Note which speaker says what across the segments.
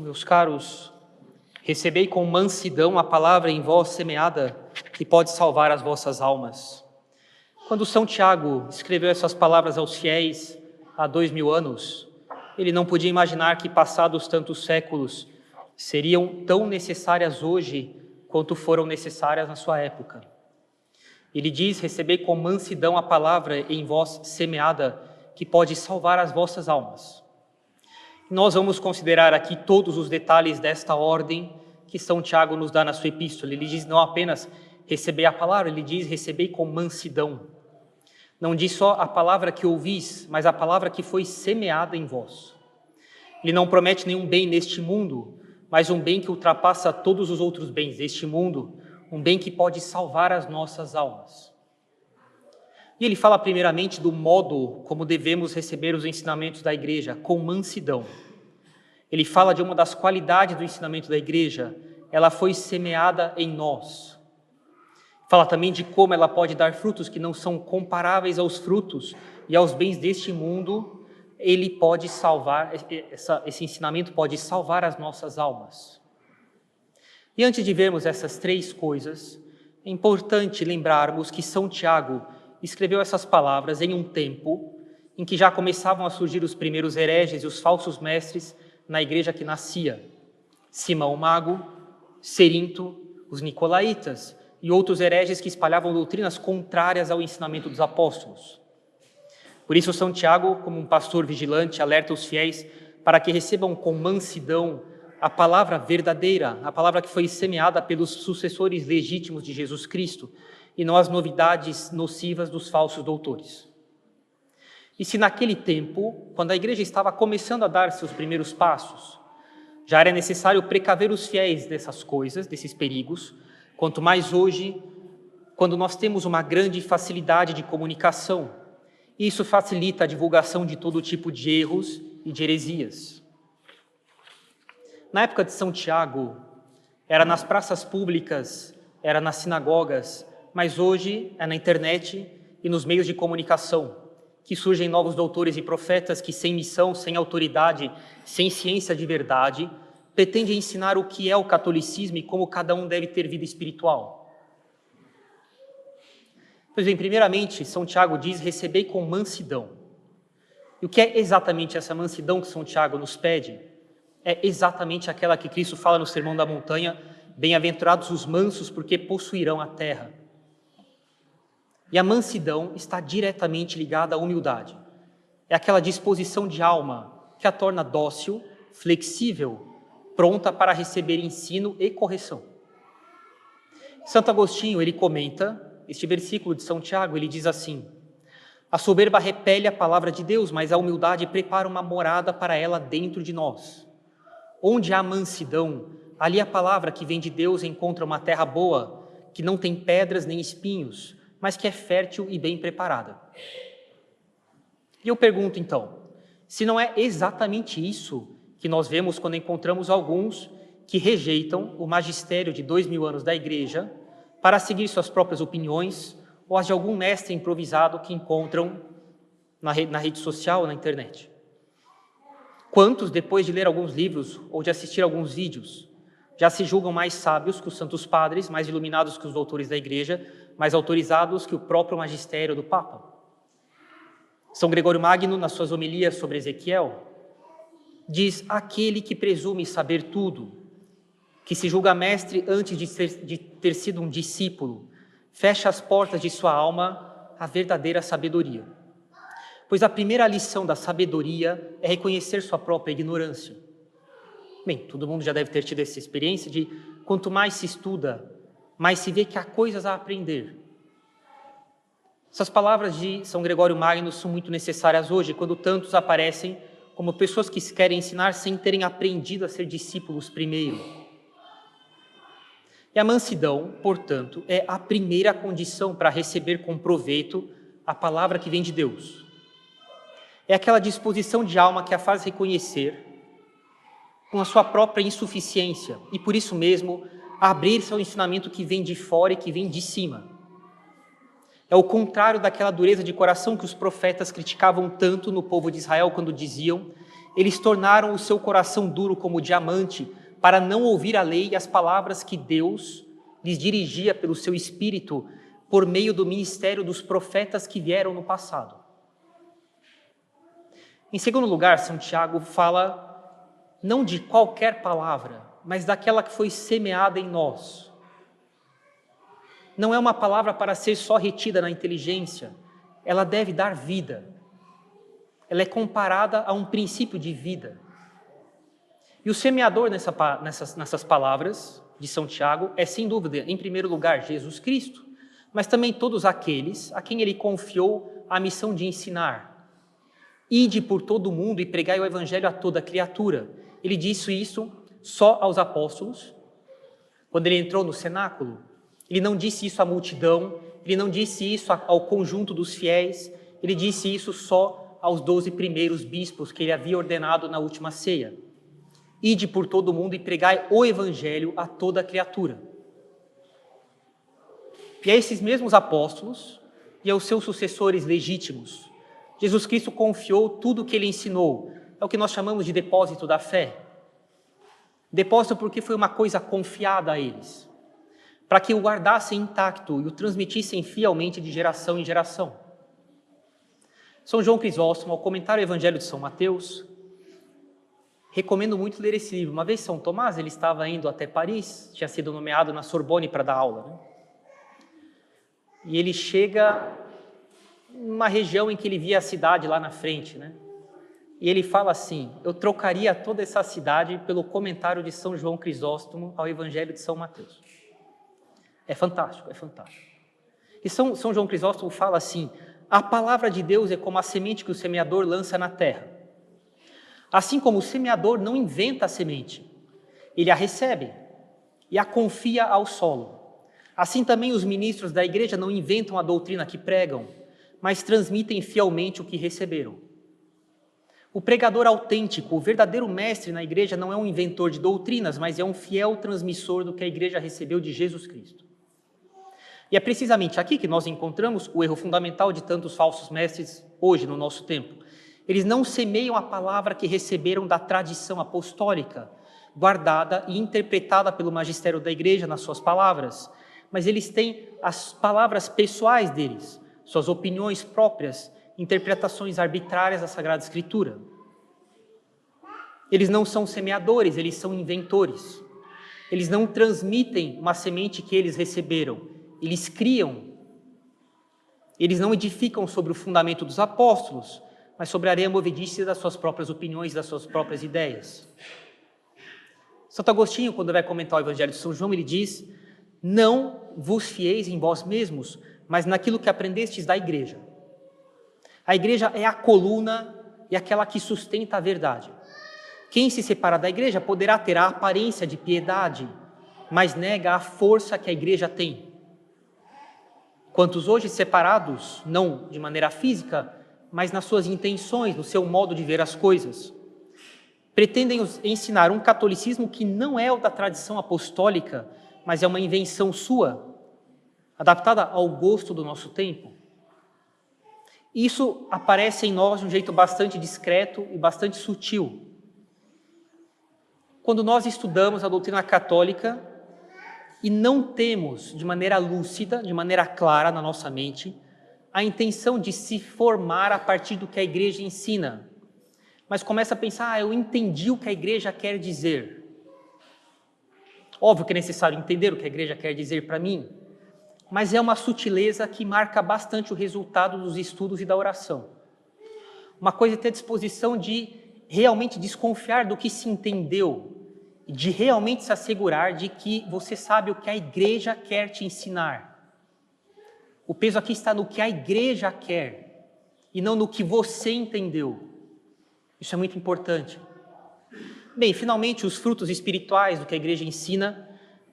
Speaker 1: Meus caros, recebei com mansidão a palavra em vós semeada, que pode salvar as vossas almas. Quando São Tiago escreveu essas palavras aos fiéis há 2000 anos, ele não podia imaginar que, passados tantos séculos, seriam tão necessárias hoje quanto foram necessárias na sua época. Ele diz: recebei com mansidão a palavra em vós semeada, que pode salvar as vossas almas. Nós vamos considerar aqui todos os detalhes desta ordem que São Tiago nos dá na sua epístola. Ele diz não apenas receber a palavra, ele diz recebei com mansidão. Não diz só a palavra que ouvis, mas a palavra que foi semeada em vós. Ele não promete nenhum bem neste mundo, mas um bem que ultrapassa todos os outros bens deste mundo, um bem que pode salvar as nossas almas. E ele fala primeiramente do modo como devemos receber os ensinamentos da igreja, com mansidão. Ele fala de uma das qualidades do ensinamento da igreja: ela foi semeada em nós. Fala também de como ela pode dar frutos que não são comparáveis aos frutos e aos bens deste mundo. Ele pode salvar, esse ensinamento pode salvar as nossas almas. E antes de vermos essas três coisas, é importante lembrarmos que São Tiago escreveu essas palavras em um tempo em que já começavam a surgir os primeiros hereges e os falsos mestres na igreja que nascia. Simão Mago, Cerinto, os nicolaítas e outros hereges que espalhavam doutrinas contrárias ao ensinamento dos apóstolos. Por isso, São Tiago, como um pastor vigilante, alerta os fiéis para que recebam com mansidão a palavra verdadeira, a palavra que foi semeada pelos sucessores legítimos de Jesus Cristo, e não as novidades nocivas dos falsos doutores. E se naquele tempo, quando a igreja estava começando a dar seus primeiros passos, já era necessário precaver os fiéis dessas coisas, desses perigos, quanto mais hoje, quando nós temos uma grande facilidade de comunicação. Isso facilita a divulgação de todo tipo de erros e de heresias. Na época de São Tiago, era nas praças públicas, era nas sinagogas, mas hoje é na internet e nos meios de comunicação que surgem novos doutores e profetas que, sem missão, sem autoridade, sem ciência de verdade, pretendem ensinar o que é o catolicismo e como cada um deve ter vida espiritual. Pois bem, primeiramente, São Tiago diz: recebei com mansidão. E o que é exatamente essa mansidão que São Tiago nos pede? É exatamente aquela que Cristo fala no Sermão da Montanha: bem-aventurados os mansos, porque possuirão a terra. E a mansidão está diretamente ligada à humildade. É aquela disposição de alma que a torna dócil, flexível, pronta para receber ensino e correção. Santo Agostinho, ele comenta este versículo de São Tiago, ele diz assim: a soberba repele a palavra de Deus, mas a humildade prepara uma morada para ela dentro de nós. Onde há mansidão, ali a palavra que vem de Deus encontra uma terra boa, que não tem pedras nem espinhos, mas que é fértil e bem preparada. E eu pergunto então, se não é exatamente isso que nós vemos quando encontramos alguns que rejeitam o magistério de 2000 anos da igreja para seguir suas próprias opiniões ou as de algum mestre improvisado que encontram na rede social ou na internet. Quantos, depois de ler alguns livros ou de assistir alguns vídeos, já se julgam mais sábios que os santos padres, mais iluminados que os doutores da igreja, mais autorizados que o próprio magistério do Papa? São Gregório Magno, nas suas homilias sobre Ezequiel, diz: aquele que presume saber tudo, que se julga mestre antes de ter sido um discípulo, fecha as portas de sua alma à verdadeira sabedoria. Pois a primeira lição da sabedoria é reconhecer sua própria ignorância. Bem, todo mundo já deve ter tido essa experiência de quanto mais se estuda, mais se vê que há coisas a aprender. Essas palavras de São Gregório Magno são muito necessárias hoje, quando tantos aparecem como pessoas que querem ensinar sem terem aprendido a ser discípulos primeiro. E a mansidão, portanto, é a primeira condição para receber com proveito a palavra que vem de Deus. É aquela disposição de alma que a faz reconhecer com a sua própria insuficiência e, por isso mesmo, abrir-se ao ensinamento que vem de fora e que vem de cima. É o contrário daquela dureza de coração que os profetas criticavam tanto no povo de Israel quando diziam: Eles tornaram o seu coração duro como diamante para não ouvir a lei e as palavras que Deus lhes dirigia pelo seu Espírito por meio do ministério dos profetas que vieram no passado. Em segundo lugar, São Tiago fala não de qualquer palavra, mas daquela que foi semeada em nós. Não é uma palavra para ser só retida na inteligência, ela deve dar vida. Ela é comparada a um princípio de vida. E o semeador nessas palavras de São Tiago é, sem dúvida, em primeiro lugar, Jesus Cristo, mas também todos aqueles a quem ele confiou a missão de ensinar. Ide por todo o mundo e pregai o evangelho a toda criatura. Ele disse isso só aos apóstolos. Quando ele entrou no cenáculo, ele não disse isso à multidão, ele não disse isso ao conjunto dos fiéis, ele disse isso só aos 12 primeiros bispos que ele havia ordenado na última ceia. Ide por todo o mundo e pregai o evangelho a toda criatura. E a esses mesmos apóstolos e aos seus sucessores legítimos, Jesus Cristo confiou tudo o que ele ensinou. É o que nós chamamos de depósito da fé. Depósito porque foi uma coisa confiada a eles, para que o guardassem intacto e o transmitissem fielmente de geração em geração. São João Crisóstomo, ao comentar o Evangelho de São Mateus, recomendo muito ler esse livro. Uma vez São Tomás, ele estava indo até Paris, tinha sido nomeado na Sorbonne para dar aula, né? E ele chega numa região em que ele via a cidade lá na frente, né? E ele fala assim: eu trocaria toda essa cidade pelo comentário de São João Crisóstomo ao Evangelho de São Mateus. É fantástico, é fantástico. E São João Crisóstomo fala assim: a palavra de Deus é como a semente que o semeador lança na terra. Assim como o semeador não inventa a semente, ele a recebe e a confia ao solo. Assim também os ministros da igreja não inventam a doutrina que pregam, mas transmitem fielmente o que receberam. O pregador autêntico, o verdadeiro mestre na igreja, não é um inventor de doutrinas, mas é um fiel transmissor do que a igreja recebeu de Jesus Cristo. E é precisamente aqui que nós encontramos o erro fundamental de tantos falsos mestres hoje no nosso tempo. Eles não semeiam a palavra que receberam da tradição apostólica, guardada e interpretada pelo magistério da igreja nas suas palavras, mas eles têm as palavras pessoais deles, suas opiniões próprias, interpretações arbitrárias da Sagrada Escritura. Eles não são semeadores, eles são inventores. Eles não transmitem uma semente que eles receberam, eles criam. Eles não edificam sobre o fundamento dos apóstolos, mas sobre a areia movediça das suas próprias opiniões, das suas próprias ideias. Santo Agostinho, quando vai comentar o Evangelho de São João, ele diz: não vos fieis em vós mesmos, mas naquilo que aprendestes da igreja. A igreja é a coluna e aquela que sustenta a verdade. Quem se separa da igreja poderá ter a aparência de piedade, mas nega a força que a igreja tem. Quantos hoje separados, não de maneira física, mas nas suas intenções, no seu modo de ver as coisas, pretendem ensinar um catolicismo que não é o da tradição apostólica, mas é uma invenção sua, adaptada ao gosto do nosso tempo. Isso aparece em nós de um jeito bastante discreto e bastante sutil. Quando nós estudamos a doutrina católica e não temos de maneira lúcida, de maneira clara na nossa mente, a intenção de se formar a partir do que a igreja ensina, mas começa a pensar: eu entendi o que a igreja quer dizer. Óbvio que é necessário entender o que a igreja quer dizer para mim, mas é uma sutileza que marca bastante o resultado dos estudos e da oração. Uma coisa é ter disposição de realmente desconfiar do que se entendeu, de realmente se assegurar de que você sabe o que a igreja quer te ensinar. O peso aqui está no que a igreja quer e não no que você entendeu. Isso é muito importante. Bem, finalmente, os frutos espirituais do que a igreja ensina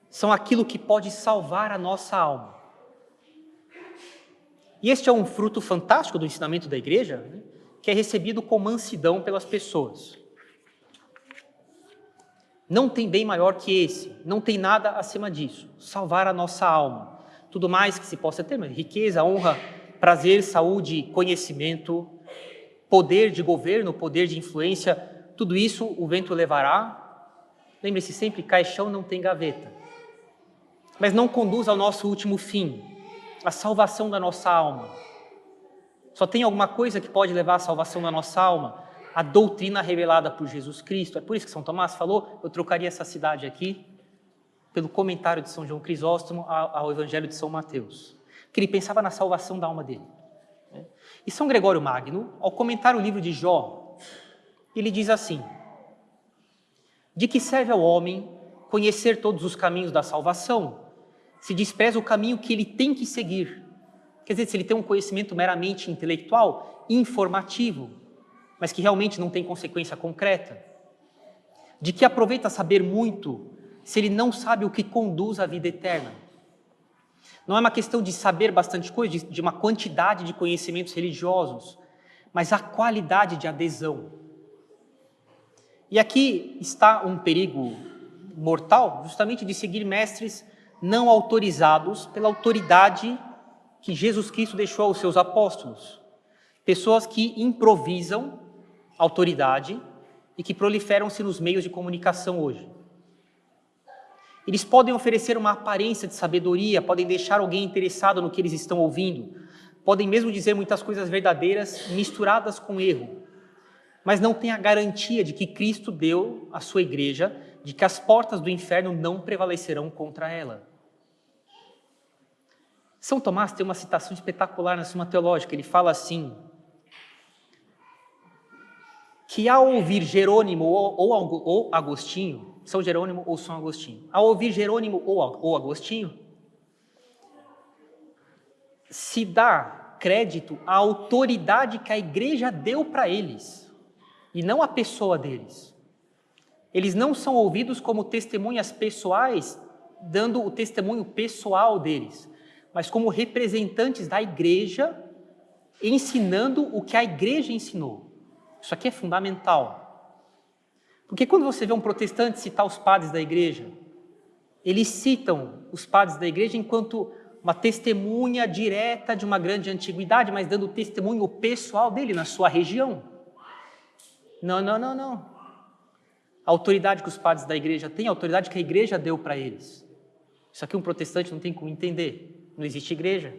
Speaker 1: são aquilo que pode salvar a nossa alma. E este é um fruto fantástico do ensinamento da igreja, né, que é recebido com mansidão pelas pessoas. Não tem bem maior que esse, não tem nada acima disso, salvar a nossa alma. Tudo mais que se possa ter, riqueza, honra, prazer, saúde, conhecimento, poder de governo, poder de influência, tudo isso o vento levará. Lembre-se sempre, caixão não tem gaveta. Mas não conduz ao nosso último fim, a salvação da nossa alma. Só tem alguma coisa que pode levar à salvação da nossa alma? A doutrina revelada por Jesus Cristo. É por isso que São Tomás falou, eu trocaria essa cidade aqui pelo comentário de São João Crisóstomo ao Evangelho de São Mateus, que ele pensava na salvação da alma dele. E São Gregório Magno, ao comentar o livro de Jó, ele diz assim: de que serve ao homem conhecer todos os caminhos da salvação, se despreza o caminho que ele tem que seguir? Quer dizer, se ele tem um conhecimento meramente intelectual, informativo, mas que realmente não tem consequência concreta. De que aproveita saber muito, se ele não sabe o que conduz à vida eterna? Não é uma questão de saber bastante coisa, de uma quantidade de conhecimentos religiosos, mas a qualidade de adesão. E aqui está um perigo mortal, justamente de seguir mestres não autorizados pela autoridade que Jesus Cristo deixou aos seus apóstolos. Pessoas que improvisam autoridade e que proliferam-se nos meios de comunicação hoje. Eles podem oferecer uma aparência de sabedoria, podem deixar alguém interessado no que eles estão ouvindo, podem mesmo dizer muitas coisas verdadeiras misturadas com erro, mas não tem a garantia de que Cristo deu à sua igreja, de que as portas do inferno não prevalecerão contra ela. São Tomás tem uma citação espetacular na Suma Teológica, ele fala assim, que ao ouvir Jerônimo ou Agostinho, São Jerônimo ou São Agostinho, ao ouvir Jerônimo ou Agostinho, se dá crédito à autoridade que a igreja deu para eles, e não à pessoa deles. Eles não são ouvidos como testemunhas pessoais, dando o testemunho pessoal deles, mas como representantes da igreja, ensinando o que a igreja ensinou. Isso aqui é fundamental. Porque quando você vê um protestante citar os padres da igreja, eles citam os padres da igreja enquanto uma testemunha direta de uma grande antiguidade, mas dando testemunho pessoal dele na sua região. Não. A autoridade que os padres da igreja têm, a autoridade que a igreja deu para eles. Isso aqui um protestante não tem como entender. Não existe igreja,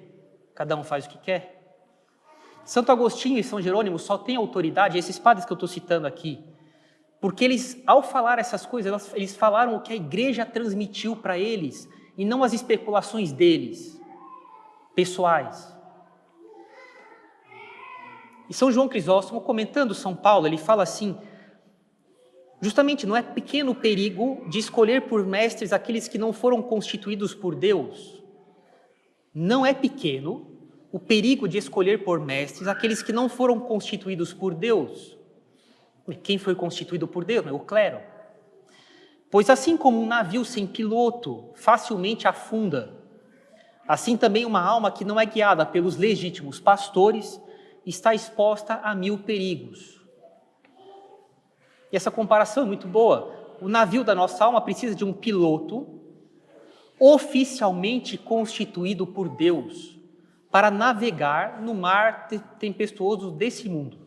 Speaker 1: cada um faz o que quer. Santo Agostinho e São Jerônimo só têm autoridade, esses padres que eu estou citando aqui, porque eles, ao falar essas coisas, eles falaram o que a igreja transmitiu para eles, e não as especulações deles, pessoais. E São João Crisóstomo, comentando São Paulo, ele fala assim, justamente não é pequeno o perigo de escolher por mestres aqueles que não foram constituídos por Deus. Não é pequeno o perigo de escolher por mestres aqueles que não foram constituídos por Deus. Quem foi constituído por Deus? O clero. Pois assim como um navio sem piloto facilmente afunda, assim também uma alma que não é guiada pelos legítimos pastores está exposta a 1000 perigos. E essa comparação é muito boa. O navio da nossa alma precisa de um piloto oficialmente constituído por Deus para navegar no mar tempestuoso desse mundo.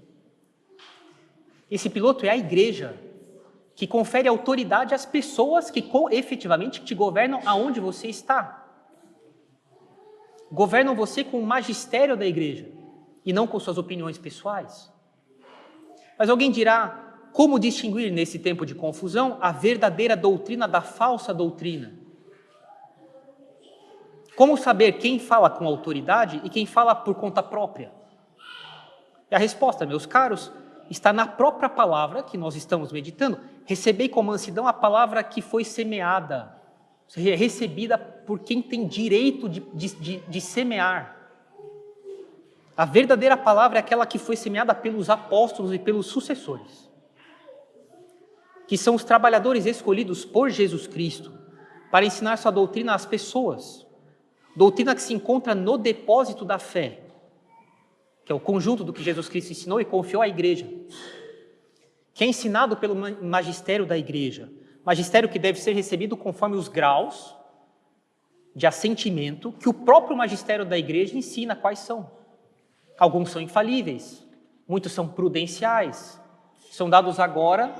Speaker 1: Esse piloto é a igreja, que confere autoridade às pessoas que efetivamente te governam aonde você está. Governam você com o magistério da igreja e não com suas opiniões pessoais. Mas alguém dirá, como distinguir nesse tempo de confusão a verdadeira doutrina da falsa doutrina? Como saber quem fala com autoridade e quem fala por conta própria? E a resposta, meus caros, está na própria palavra que nós estamos meditando. Recebei com mansidão a palavra que foi semeada, recebida por quem tem direito de semear. A verdadeira palavra é aquela que foi semeada pelos apóstolos e pelos sucessores, que são os trabalhadores escolhidos por Jesus Cristo para ensinar sua doutrina às pessoas. Doutrina que se encontra no depósito da fé, que é o conjunto do que Jesus Cristo ensinou e confiou à igreja, que é ensinado pelo magistério da igreja, magistério que deve ser recebido conforme os graus de assentimento que o próprio magistério da igreja ensina quais são. Alguns são infalíveis, muitos são prudenciais, são dados agora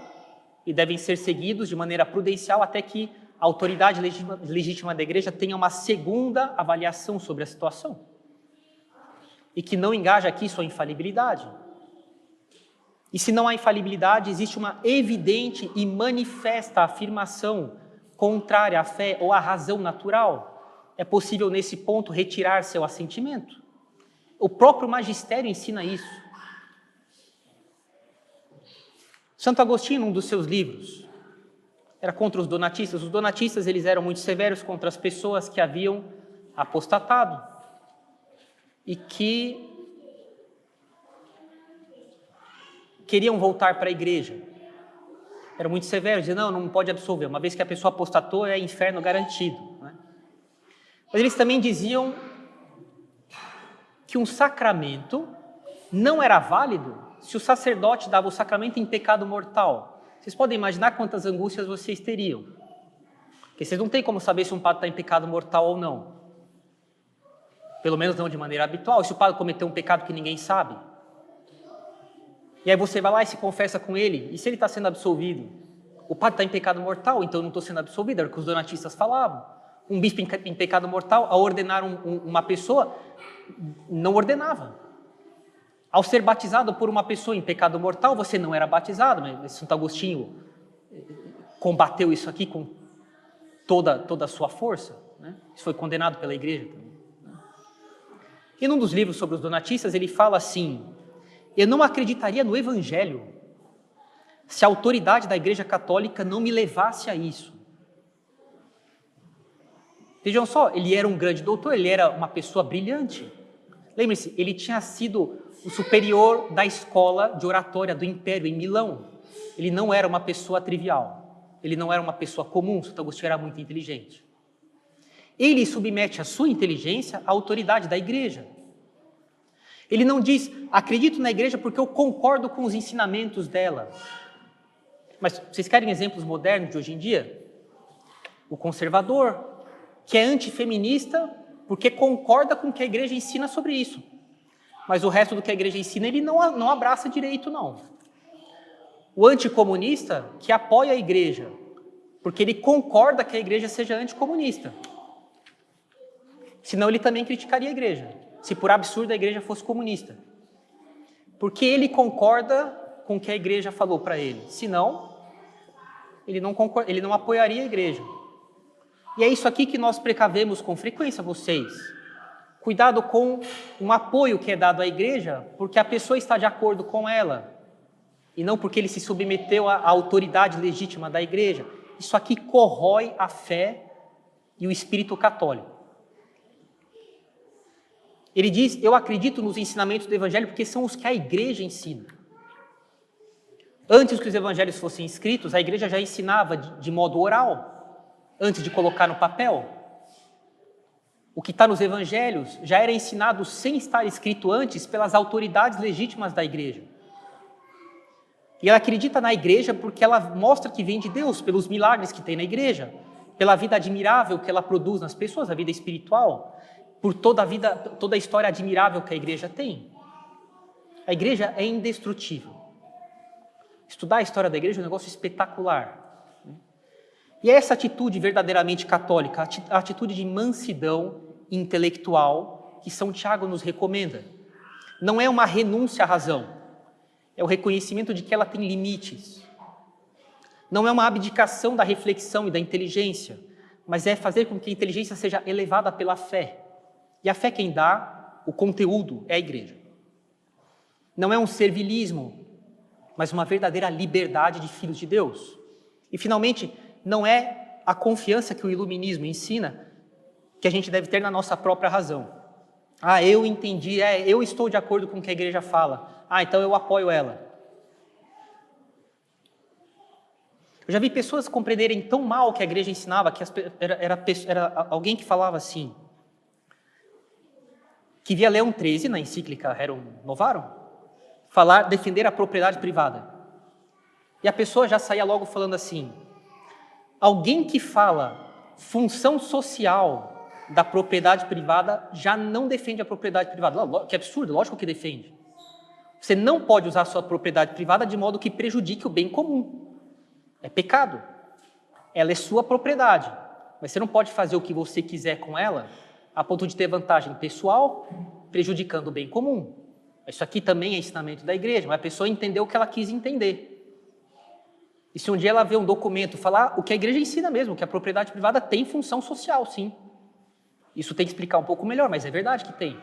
Speaker 1: e devem ser seguidos de maneira prudencial até que a autoridade legítima da igreja tenha uma segunda avaliação sobre a situação. E que não engaja aqui sua infalibilidade. E se não há infalibilidade, existe uma evidente e manifesta afirmação contrária à fé ou à razão natural. É possível, nesse ponto, retirar seu assentimento. O próprio magistério ensina isso. Santo Agostinho, num dos seus livros, era contra os donatistas. Os donatistas, eles eram muito severos contra as pessoas que haviam apostatado e que queriam voltar para a igreja. Eram muito severos, diziam, não pode absolver. Uma vez que a pessoa apostatou, é inferno garantido. Né? Mas eles também diziam que um sacramento não era válido se o sacerdote dava o sacramento em pecado mortal. Vocês podem imaginar quantas angústias vocês teriam. Porque vocês não têm como saber se um padre está em pecado mortal ou não. Pelo menos não de maneira habitual. Se o padre cometeu um pecado que ninguém sabe. E aí você vai lá e se confessa com ele. E se ele está sendo absolvido? O padre está em pecado mortal, então eu não estou sendo absolvido. Era o que os donatistas falavam. Um bispo em pecado mortal, ao ordenar uma pessoa, não ordenava. Ao ser batizado por uma pessoa em pecado mortal, você não era batizado. Mas Santo Agostinho combateu isso aqui com toda a sua força. Né? Isso foi condenado pela igreja também. E num dos livros sobre os donatistas, ele fala assim: eu não acreditaria no evangelho se a autoridade da igreja católica não me levasse a isso. Vejam só, ele era um grande doutor, ele era uma pessoa brilhante. Lembre-se, ele tinha sido o superior da escola de oratória do Império em Milão. Ele não era uma pessoa trivial, ele não era uma pessoa comum. Santo Agostinho era muito inteligente. Ele submete a sua inteligência à autoridade da igreja. Ele não diz, acredito na igreja porque eu concordo com os ensinamentos dela. Mas vocês querem exemplos modernos de hoje em dia? O conservador, que é antifeminista porque concorda com o que a igreja ensina sobre isso. Mas o resto do que a igreja ensina ele não abraça direito, não. O anticomunista, que apoia a igreja, porque ele concorda que a igreja seja anticomunista. Senão ele também criticaria a igreja, se por absurdo a igreja fosse comunista. Porque ele concorda com o que a igreja falou para ele. Senão, ele não apoiaria a igreja. E é isso aqui que nós precavemos com frequência, vocês. Cuidado com um apoio que é dado à igreja porque a pessoa está de acordo com ela e não porque ele se submeteu à autoridade legítima da igreja. Isso aqui corrói a fé e o espírito católico. Ele diz, eu acredito nos ensinamentos do evangelho porque são os que a igreja ensina. Antes que os evangelhos fossem escritos, a igreja já ensinava de modo oral, antes de colocar no papel. O que está nos evangelhos já era ensinado sem estar escrito antes pelas autoridades legítimas da igreja. E ela acredita na igreja porque ela mostra que vem de Deus, pelos milagres que tem na igreja, pela vida admirável que ela produz nas pessoas, a vida espiritual, por toda a história admirável que a igreja tem. A igreja é indestrutível. Estudar a história da igreja é um negócio espetacular. E é essa atitude verdadeiramente católica, a atitude de mansidão intelectual que São Tiago nos recomenda. Não é uma renúncia à razão, é o reconhecimento de que ela tem limites. Não é uma abdicação da reflexão e da inteligência, mas é fazer com que a inteligência seja elevada pela fé. E a fé quem dá, o conteúdo, é a igreja. Não é um servilismo, mas uma verdadeira liberdade de filhos de Deus. E, finalmente, não é a confiança que o iluminismo ensina que a gente deve ter na nossa própria razão. Ah, eu entendi, eu estou de acordo com o que a igreja fala. Ah, então eu apoio ela. Eu já vi pessoas compreenderem tão mal o que a igreja ensinava, que era alguém que falava assim, que via Leão XIII, na encíclica Rerum Novarum, defender a propriedade privada. E a pessoa já saía logo falando assim, alguém que fala função social da propriedade privada já não defende a propriedade privada. Que absurdo, lógico que defende. Você não pode usar a sua propriedade privada de modo que prejudique o bem comum. É pecado. Ela é sua propriedade, mas você não pode fazer o que você quiser com ela a ponto de ter vantagem pessoal, prejudicando o bem comum. Isso aqui também é ensinamento da igreja, mas a pessoa entendeu o que ela quis entender. E se um dia ela vê um documento falar o que a igreja ensina mesmo, que a propriedade privada tem função social, sim. Isso tem que explicar um pouco melhor, mas é verdade que tem.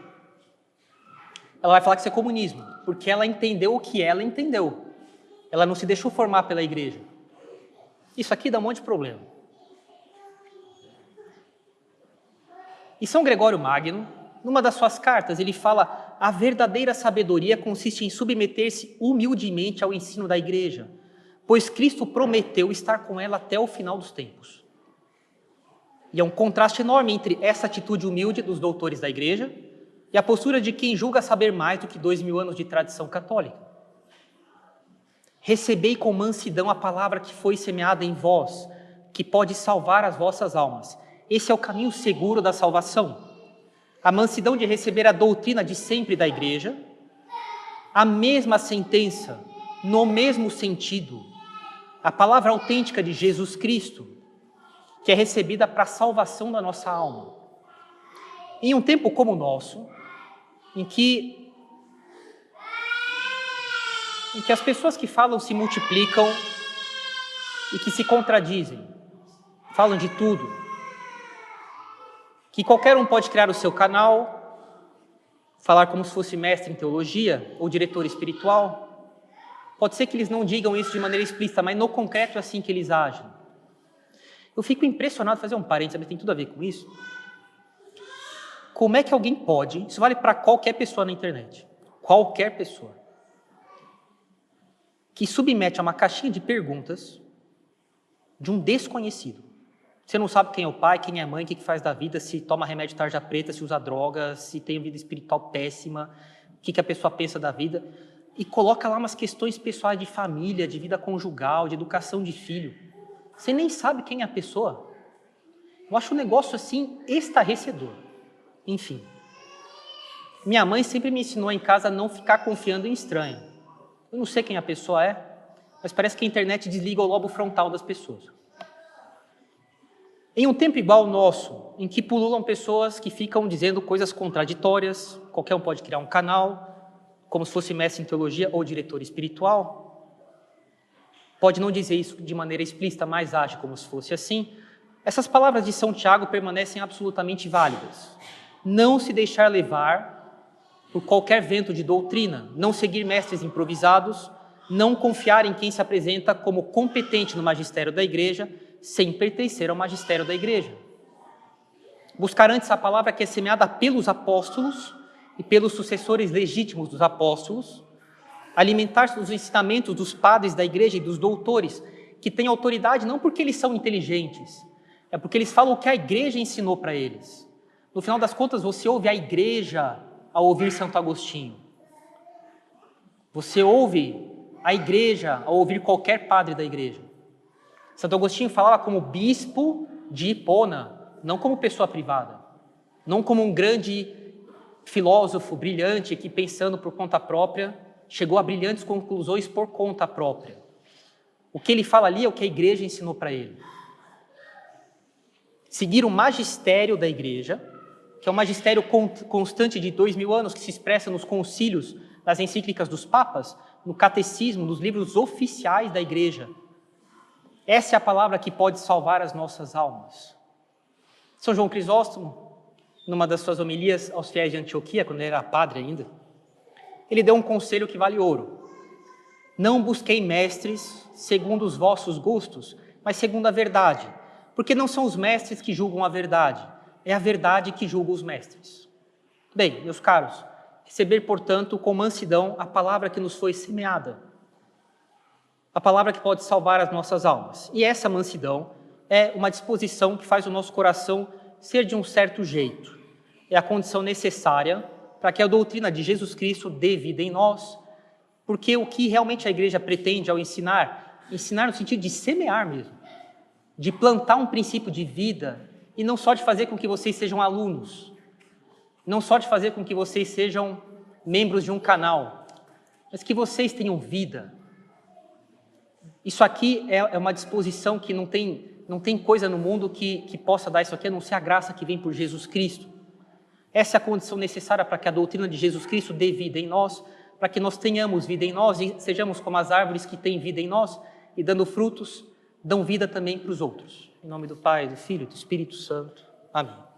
Speaker 1: Ela vai falar que isso é comunismo, porque ela entendeu o que ela entendeu. Ela não se deixou formar pela igreja. Isso aqui dá um monte de problema. E São Gregório Magno, numa das suas cartas, ele fala: a verdadeira sabedoria consiste em submeter-se humildemente ao ensino da igreja, pois Cristo prometeu estar com ela até o final dos tempos. E é um contraste enorme entre essa atitude humilde dos doutores da igreja e a postura de quem julga saber mais do que 2000 anos de tradição católica. Recebei com mansidão a palavra que foi semeada em vós, que pode salvar as vossas almas. Esse é o caminho seguro da salvação. A mansidão de receber a doutrina de sempre da igreja, a mesma sentença, no mesmo sentido, a palavra autêntica de Jesus Cristo, que é recebida para a salvação da nossa alma. Em um tempo como o nosso, em que as pessoas que falam se multiplicam e que se contradizem, falam de tudo, que qualquer um pode criar o seu canal, falar como se fosse mestre em teologia ou diretor espiritual. Pode ser que eles não digam isso de maneira explícita, mas no concreto é assim que eles agem. Eu fico impressionado, fazer um parênteses, mas tem tudo a ver com isso. Como é que alguém pode, isso vale para qualquer pessoa na internet, qualquer pessoa, que submete a uma caixinha de perguntas de um desconhecido. Você não sabe quem é o pai, quem é a mãe, o que faz da vida, se toma remédio tarja preta, se usa droga, se tem vida espiritual péssima, o que a pessoa pensa da vida, e coloca lá umas questões pessoais de família, de vida conjugal, de educação de filho. Você nem sabe quem é a pessoa. Eu acho um negócio assim estarrecedor. Enfim. Minha mãe sempre me ensinou em casa a não ficar confiando em estranho. Eu não sei quem a pessoa é, mas parece que a internet desliga o lobo frontal das pessoas. Em um tempo igual ao nosso, em que pululam pessoas que ficam dizendo coisas contraditórias, qualquer um pode criar um canal, como se fosse mestre em teologia ou diretor espiritual, pode não dizer isso de maneira explícita, mas age como se fosse assim. Essas palavras de São Tiago permanecem absolutamente válidas. Não se deixar levar por qualquer vento de doutrina, não seguir mestres improvisados, não confiar em quem se apresenta como competente no magistério da igreja, sem pertencer ao magistério da igreja. Buscar antes a palavra que é semeada pelos apóstolos e pelos sucessores legítimos dos apóstolos, alimentar-se dos ensinamentos dos padres da igreja e dos doutores, que têm autoridade não porque eles são inteligentes, é porque eles falam o que a igreja ensinou para eles. No final das contas, você ouve a igreja ao ouvir Santo Agostinho. Você ouve a igreja ao ouvir qualquer padre da igreja. Santo Agostinho falava como bispo de Hipona, não como pessoa privada, não como um grande filósofo brilhante que, pensando por conta própria, chegou a brilhantes conclusões por conta própria. O que ele fala ali é o que a igreja ensinou para ele. Seguir o magistério da igreja, que é um magistério constante de 2000 anos, que se expressa nos concílios, nas encíclicas dos papas, no catecismo, nos livros oficiais da igreja. Essa é a palavra que pode salvar as nossas almas. São João Crisóstomo, numa das suas homilias aos fiéis de Antioquia, quando ele era padre ainda, ele deu um conselho que vale ouro. Não busquei mestres segundo os vossos gostos, mas segundo a verdade, porque não são os mestres que julgam a verdade, é a verdade que julga os mestres. Bem, meus caros, receber, portanto, com mansidão a palavra que nos foi semeada, a palavra que pode salvar as nossas almas. E essa mansidão é uma disposição que faz o nosso coração ser de um certo jeito. É a condição necessária para que a doutrina de Jesus Cristo dê vida em nós, porque o que realmente a igreja pretende ao ensinar no sentido de semear mesmo, de plantar um princípio de vida, e não só de fazer com que vocês sejam alunos, não só de fazer com que vocês sejam membros de um canal, mas que vocês tenham vida. Isso aqui é uma disposição que não tem coisa no mundo que possa dar isso aqui, a não ser a graça que vem por Jesus Cristo. Essa é a condição necessária para que a doutrina de Jesus Cristo dê vida em nós, para que nós tenhamos vida em nós e sejamos como as árvores que têm vida em nós e dando frutos, dão vida também para os outros. Em nome do Pai, do Filho e do Espírito Santo. Amém.